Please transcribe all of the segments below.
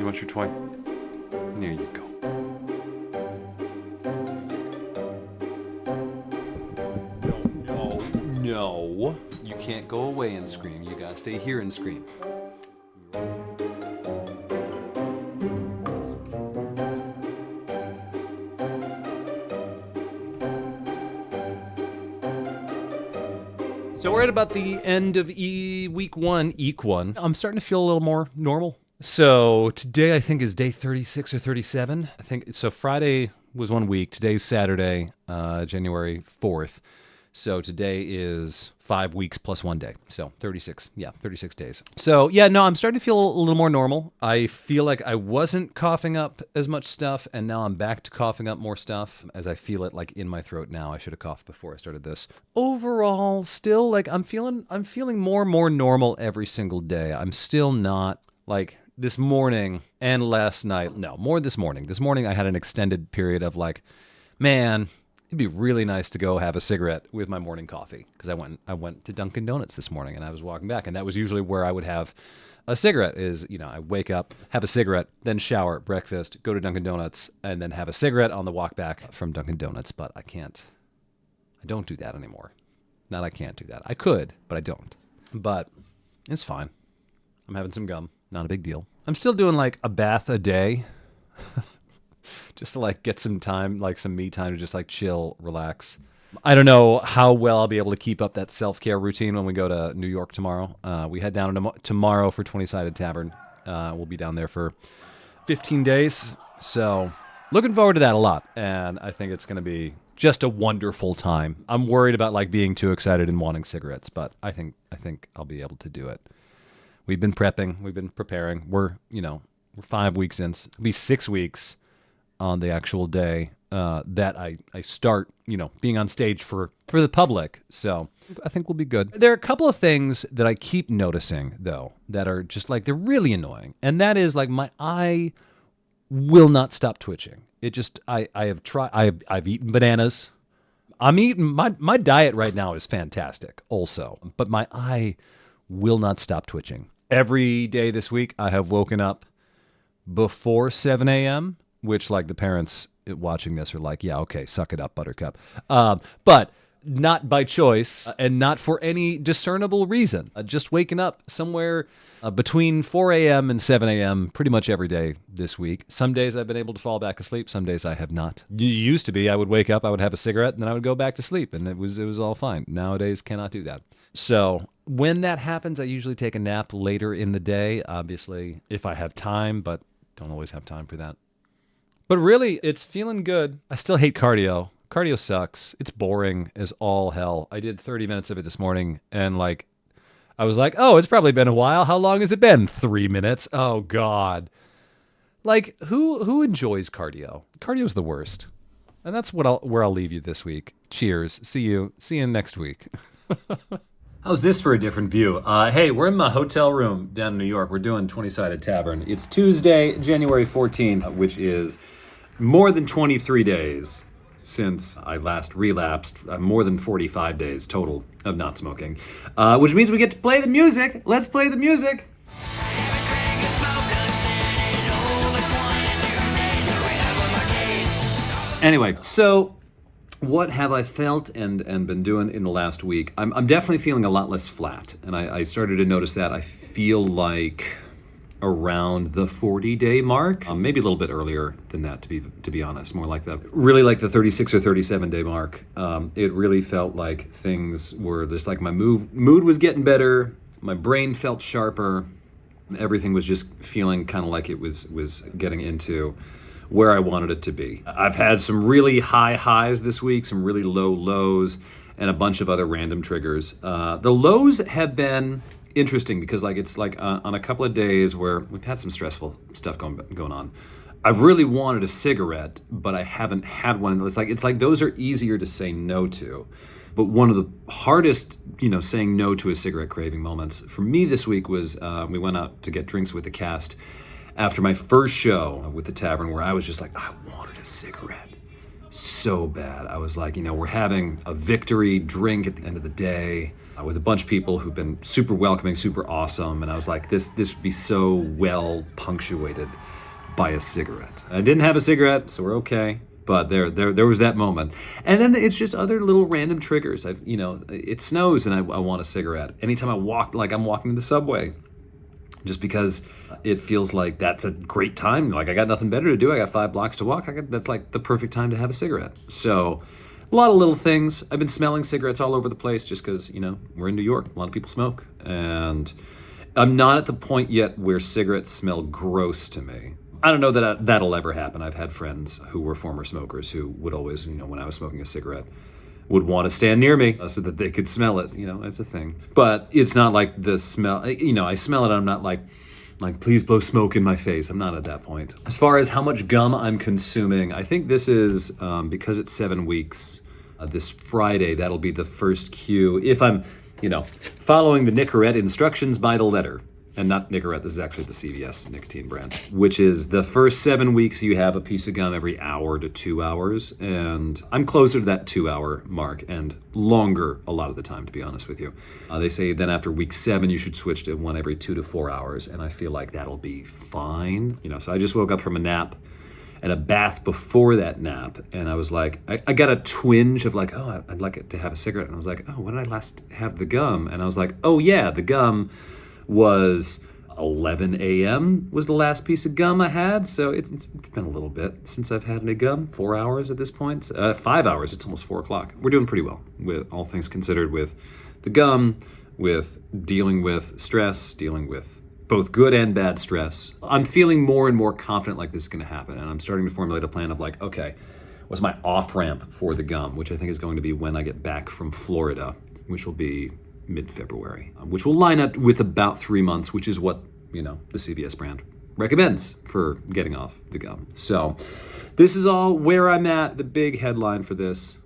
want your toy? There you go. No. You can't go away and scream. You gotta stay here and scream. So we're at about the end of week one, Eq1. I'm starting to feel a little more normal. So today I think is day 36 or 37. I think so. Friday was 1 week. Today's Saturday, January 4th. So today is 5 weeks plus 1 day. So 36. Yeah, 36 days. So yeah, no, I'm starting to feel a little more normal. I feel like I wasn't coughing up as much stuff, and now I'm back to coughing up more stuff as I feel it like in my throat now. I should have coughed before I started this. Overall, still like I'm feeling more and more normal every single day. I'm still not like this morning and last night. No, more this morning. This morning I had an extended period of like, man, it'd be really nice to go have a cigarette with my morning coffee, because I went to Dunkin' Donuts this morning and I was walking back, and that was usually where I would have a cigarette. Is, you know, I wake up, have a cigarette, then shower, breakfast, go to Dunkin' Donuts, and then have a cigarette on the walk back from Dunkin' Donuts. But I don't do that anymore. Not I can't do that. I could, but I don't. But it's fine. I'm having some gum. Not a big deal. I'm still doing like a bath a day. Just to like get some time, like some me time to just like chill, relax. I don't know how well I'll be able to keep up that self-care routine when we go to New York tomorrow. We head down tomorrow for 20-Sided Tavern. We'll be down there for 15 days. So looking forward to that a lot. And I think it's going to be just a wonderful time. I'm worried about like being too excited and wanting cigarettes, but I think I'll be able to do it. We've been prepping. We've been preparing. We're 5 weeks in. It'll be 6 weeks on the actual day that I start, being on stage for the public. So I think we'll be good. There are a couple of things that I keep noticing, though, that are just like, they're really annoying. And that is like my eye will not stop twitching. It just, I've eaten bananas. I'm eating, my diet right now is fantastic also, but my eye will not stop twitching. Every day this week, I have woken up before 7 a.m., which like the parents watching this are like, yeah, okay, suck it up, Buttercup. But not by choice and not for any discernible reason. Just waking up somewhere between 4 a.m. and 7 a.m. pretty much every day this week. Some days I've been able to fall back asleep. Some days I have not. It used to be I would wake up, I would have a cigarette, and then I would go back to sleep, and it was all fine. Nowadays, cannot do that. So when that happens, I usually take a nap later in the day, obviously, if I have time, but don't always have time for that. But really, it's feeling good. I still hate cardio. Cardio sucks. It's boring as all hell. I did 30 minutes of it this morning, and like, I was like, oh, it's probably been a while. How long has it been? 3 minutes. Oh, God. Like, who enjoys cardio? Cardio's the worst. And that's where I'll leave you this week. Cheers. See you next week. How's this for a different view? Hey, we're in my hotel room down in New York. We're doing 20-Sided Tavern. It's Tuesday, January 14th, which is more than 23 days since I last relapsed. More than 45 days total of not smoking, which means we get to play the music. Let's play the music. Anyway, so what have I felt and been doing in the last week? I'm definitely feeling a lot less flat, and I started to notice that. I feel like around the 40-day mark, maybe a little bit earlier than that, to be honest, more like the 36 or 37-day mark. It really felt like things were just like my mood was getting better, my brain felt sharper, everything was just feeling kind of like it was getting into where I wanted it to be. I've had some really high highs this week, some really low lows, and a bunch of other random triggers. The lows have been interesting because it's like on a couple of days where we've had some stressful stuff going on. I've really wanted a cigarette, but I haven't had one. It's like those are easier to say no to. But one of the hardest, saying no to a cigarette craving moments for me this week was we went out to get drinks with the cast after my first show with the tavern, where I was just like, I wanted a cigarette so bad. I was like, we're having a victory drink at the end of the day. with a bunch of people who've been super welcoming, super awesome. And I was like, this would be so well punctuated by a cigarette. I didn't have a cigarette, so we're okay. But there was that moment. And then it's just other little random triggers. It snows and I want a cigarette. Anytime I walk, like I'm walking to the subway, just because it feels like that's a great time. Like I got nothing better to do. I got 5 blocks to walk. That's like the perfect time to have a cigarette. So a lot of little things. I've been smelling cigarettes all over the place just because, we're in New York. A lot of people smoke. And I'm not at the point yet where cigarettes smell gross to me. I don't know that that'll ever happen. I've had friends who were former smokers who would always, when I was smoking a cigarette, would want to stand near me so that they could smell it. It's a thing. But it's not like the smell, I smell it. I'm not like, please blow smoke in my face. I'm not at that point. As far as how much gum I'm consuming, I think this is, because it's 7 weeks, this Friday, that'll be the first cue. If I'm, following the Nicorette instructions by the letter. And not Nicorette, this is actually the CVS nicotine brand, which is the first 7 weeks you have a piece of gum every hour to 2 hours. And I'm closer to that 2-hour mark and longer a lot of the time, to be honest with you. They say then after week 7, you should switch to one every 2 to 4 hours. And I feel like that'll be fine. So I just woke up from a nap and a bath before that nap. And I was like, I got a twinge of like, oh, I'd like it to have a cigarette. And I was like, oh, when did I last have the gum? And I was like, oh yeah, the gum was 11 a.m. was the last piece of gum I had. So it's been a little bit since I've had any gum. 4 hours at this point. 5 hours, it's almost 4 o'clock. We're doing pretty well with all things considered with the gum, with dealing with stress, dealing with both good and bad stress. I'm feeling more and more confident like this is going to happen. And I'm starting to formulate a plan of like, okay, what's my off-ramp for the gum, which I think is going to be when I get back from Florida, which will be mid-February, which will line up with about 3 months, which is what, the CVS brand recommends for getting off the gum. So this is all where I'm at. The big headline for this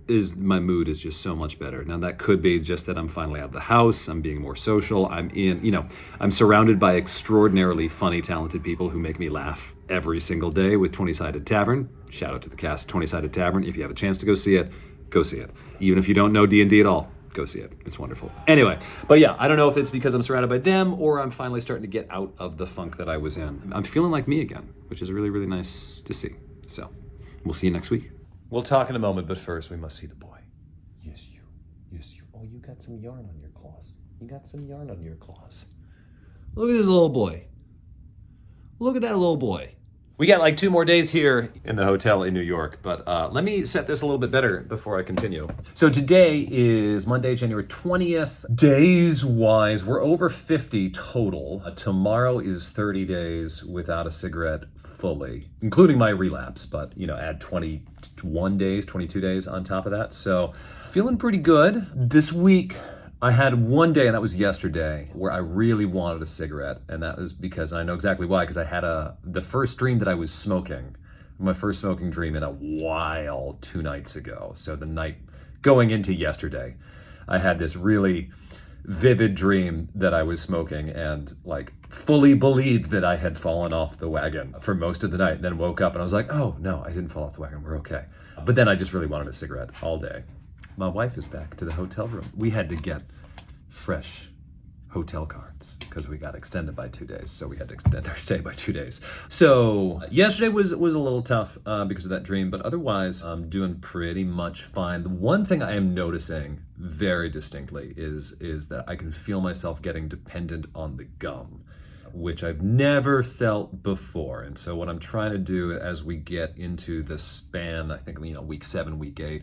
is my mood is just so much better. Now that could be just that I'm finally out of the house. I'm being more social. I'm surrounded by extraordinarily funny, talented people who make me laugh every single day with 20-Sided Tavern. Shout out to the cast of 20-Sided Tavern. If you have a chance to go see it, go see it. Even if you don't know D&D at all, go see it. It's wonderful. Anyway, but yeah, I don't know if it's because I'm surrounded by them or I'm finally starting to get out of the funk that I was in. I'm feeling like me again, which is really, really nice to see. So we'll see you next week. We'll talk in a moment, but first we must see the boy. Yes, you. Oh, you got some yarn on your claws. Look at this little boy. Look at that little boy. We got like 2 more days here in the hotel in New York, but let me set this a little bit better before I continue. So today is Monday, January 20th. Days-wise, we're over 50 total. Tomorrow is 30 days without a cigarette fully, including my relapse, but add 21 days, 22 days on top of that. So feeling pretty good. This week, I had one day, and that was yesterday, where I really wanted a cigarette. And that was because, and I know exactly why, because I had the first dream that I was smoking, my first smoking dream in a while 2 nights ago. So the night going into yesterday, I had this really vivid dream that I was smoking and like fully believed that I had fallen off the wagon for most of the night. And then woke up and I was like, oh no, I didn't fall off the wagon. We're okay. But then I just really wanted a cigarette all day. My wife is back to the hotel room. We had to get fresh hotel cards because we got extended by 2 days. So we had to extend our stay by 2 days. So yesterday was a little tough because of that dream, but otherwise I'm doing pretty much fine. The one thing I am noticing very distinctly is that I can feel myself getting dependent on the gum, which I've never felt before. And so what I'm trying to do as we get into the span, I think, week 7, week 8,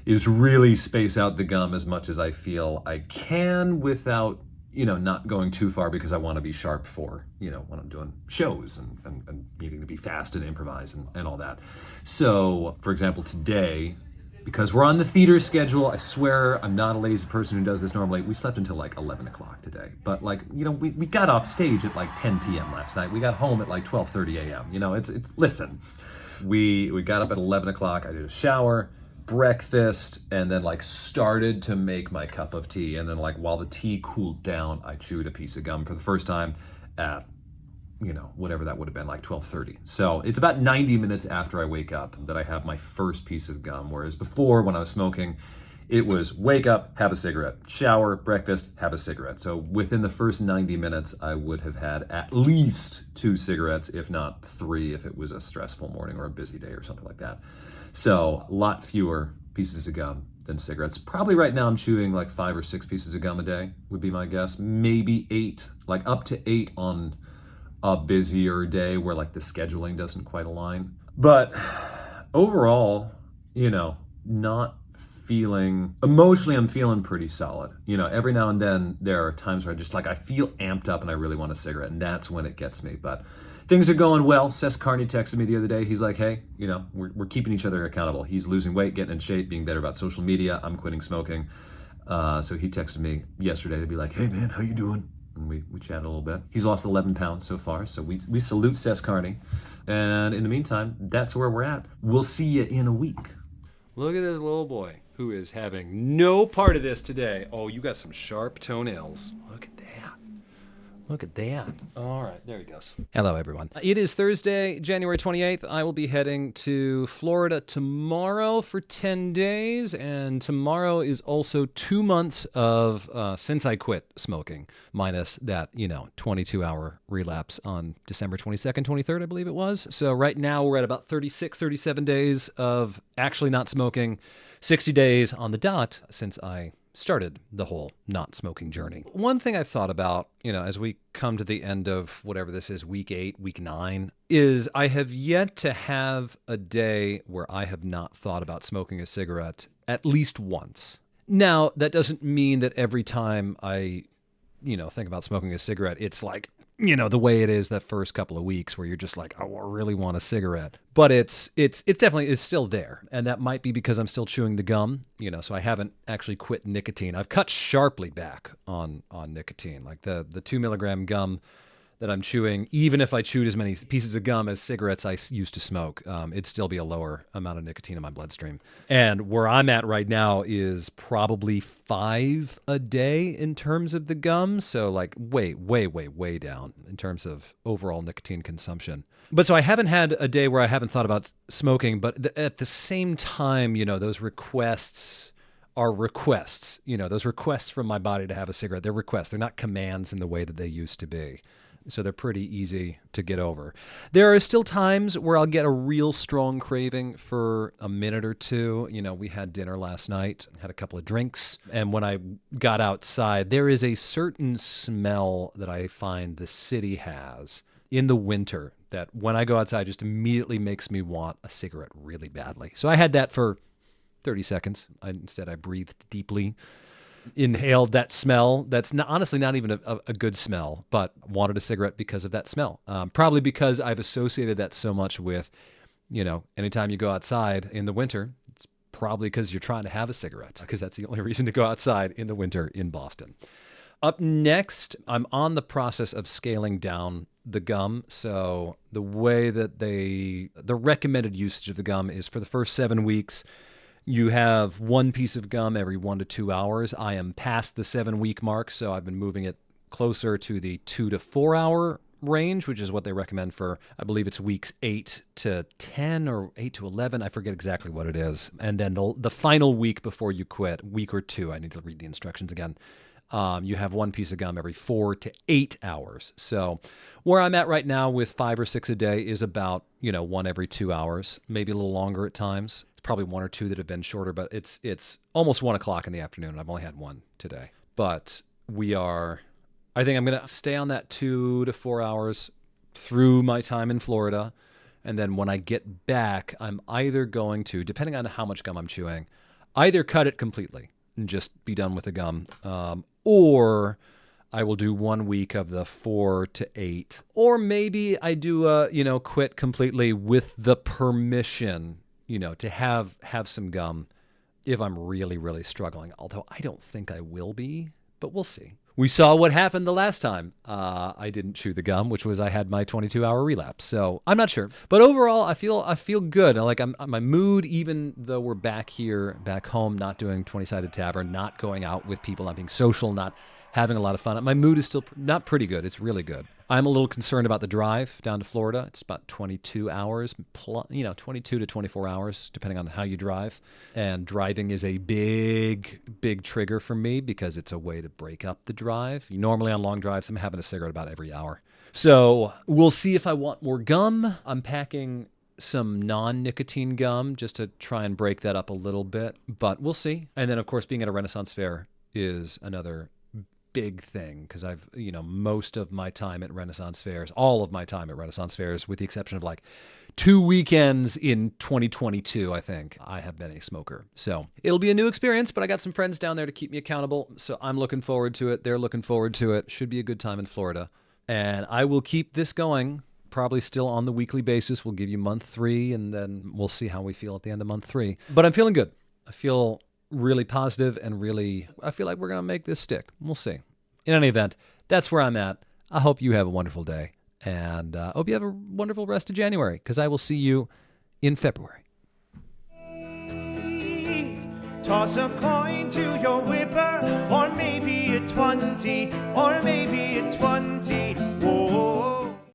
is really space out the gum as much as I feel I can without, not going too far because I want to be sharp for, when I'm doing shows and needing to be fast and improvise and all that. So, for example, today, because we're on the theater schedule, I swear I'm not a lazy person who does this normally. We slept until like 11 o'clock today. But we got off stage at like 10 p.m. last night. We got home at like 12:30 a.m. It's listen, we got up at 11 o'clock. I did a shower, breakfast, and then started to make my cup of tea. And then while the tea cooled down, I chewed a piece of gum for the first time at whatever that would have been, 12:30. So it's about 90 minutes after I wake up that I have my first piece of gum. Whereas before, when I was smoking, It was wake up, have a cigarette, shower, breakfast, have a cigarette. So within the first 90 minutes, I would have had at least 2 cigarettes, if not 3, if it was a stressful morning or a busy day or something like that. So a lot fewer pieces of gum than cigarettes. Probably right now I'm chewing like 5 or 6 pieces of gum a day, would be my guess. Maybe 8, like up to 8 on a busier day where like the scheduling doesn't quite align. But overall, not feeling emotionally, I'm feeling pretty solid. Every now and then there are times where I feel amped up and I really want a cigarette, and that's when it gets me. But things are going well. Cesc Carney texted me the other day. He's like, hey, we're keeping each other accountable. He's losing weight, getting in shape, being better about social media. I'm quitting smoking. So he texted me yesterday to be like, hey man, how you doing? And we chatted a little bit. He's lost 11 pounds so far, so we salute Cesc Carney. And in the meantime, that's where we're at. We'll see you in a week. Look at this little boy who is having no part of this today. Oh, you got some sharp toenails. Look at that. Look at that. All right, there he goes. Hello, everyone. It is Thursday, January 28th. I will be heading to Florida tomorrow for 10 days, and tomorrow is also 2 months of since I quit smoking, minus that, 22-hour relapse on December 22nd, 23rd, I believe it was. So right now we're at about 36, 37 days of actually not smoking, 60 days on the dot since I started the whole not smoking journey. One thing I've thought about, as we come to the end of whatever this is, week 8, week 9, is I have yet to have a day where I have not thought about smoking a cigarette at least once. Now, that doesn't mean that every time I, think about smoking a cigarette, it's like, the way it is that first couple of weeks where you're just like, oh, I really want a cigarette. But it's definitely is still there. And that might be because I'm still chewing the gum, so I haven't actually quit nicotine. I've cut sharply back on nicotine. Like the 2 milligram gum that I'm chewing, even if I chewed as many pieces of gum as cigarettes I used to smoke, it'd still be a lower amount of nicotine in my bloodstream. And where I'm at right now is probably 5 a day in terms of the gum. So like way, way, way, way down in terms of overall nicotine consumption. But so I haven't had a day where I haven't thought about smoking, but at the same time, those requests are requests, those requests from my body to have a cigarette, they're requests. They're not commands in the way that they used to be. So they're pretty easy to get over. There are still times where I'll get a real strong craving for a minute or two. We had dinner last night, had a couple of drinks, and when I got outside, there is a certain smell that I find the city has in the winter that when I go outside just immediately makes me want a cigarette really badly. So I had that for 30 seconds. Instead, I breathed deeply, inhaled that smell. That's honestly not even a good smell, but wanted a cigarette because of that smell. Probably because I've associated that so much with, anytime you go outside in the winter, it's probably because you're trying to have a cigarette, because that's the only reason to go outside in the winter in Boston. Up next, I'm on the process of scaling down the gum. So the way that the recommended usage of the gum is for the first 7 weeks, you have 1 piece of gum every 1 to 2 hours. I am past the 7-week mark, so I've been moving it closer to the 2 to 4 hour range, which is what they recommend for, I believe it's weeks 8 to 10 or 8 to 11. I forget exactly what it is. And then the final week before you quit, week or 2, I need to read the instructions again. You have 1 piece of gum every 4 to 8 hours. So where I'm at right now with 5 or 6 a day is about, 1 every 2 hours, maybe a little longer at times. Probably 1 or 2 that have been shorter, but it's almost 1 o'clock in the afternoon. I've only had 1 today, but I think I'm going to stay on that 2 to 4 hours through my time in Florida. And then when I get back, I'm either going to, depending on how much gum I'm chewing, either cut it completely and just be done with the gum, or I will do 1 week of the 4 to 8, or maybe I do quit completely with the permission to have some gum if I'm really, really struggling. Although I don't think I will be, but we'll see. We saw what happened the last time I didn't chew the gum, which was I had my 22-hour relapse. So I'm not sure. But overall, I feel good. Like my mood, even though we're back home, not doing 20-Sided Tavern, not going out with people, not being social, not having a lot of fun. My mood is still not pretty good. It's really good. I'm a little concerned about the drive down to Florida. It's about 22 hours, 22 to 24 hours, depending on how you drive. And driving is a big, big trigger for me because it's a way to break up the drive. Normally on long drives, I'm having a cigarette about every hour. So we'll see if I want more gum. I'm packing some non-nicotine gum just to try and break that up a little bit, but we'll see. And then, of course, being at a Renaissance fair is another big thing because I've, most of my time at Renaissance fairs, all of my time at Renaissance fairs, with the exception of like 2 weekends in 2022, I think, I have been a smoker. So it'll be a new experience, but I got some friends down there to keep me accountable. So I'm looking forward to it. They're looking forward to it. Should be a good time in Florida. And I will keep this going, probably still on the weekly basis. We'll give you month 3, and then we'll see how we feel at the end of month 3. But I'm feeling good. I feel really positive and I feel like we're going to make this stick. We'll see. In any event, that's where I'm at. I hope you have a wonderful day, and I hope you have a wonderful rest of January, because I will see you in February. Toss a coin to your whipper, or maybe a 20, or maybe a 20.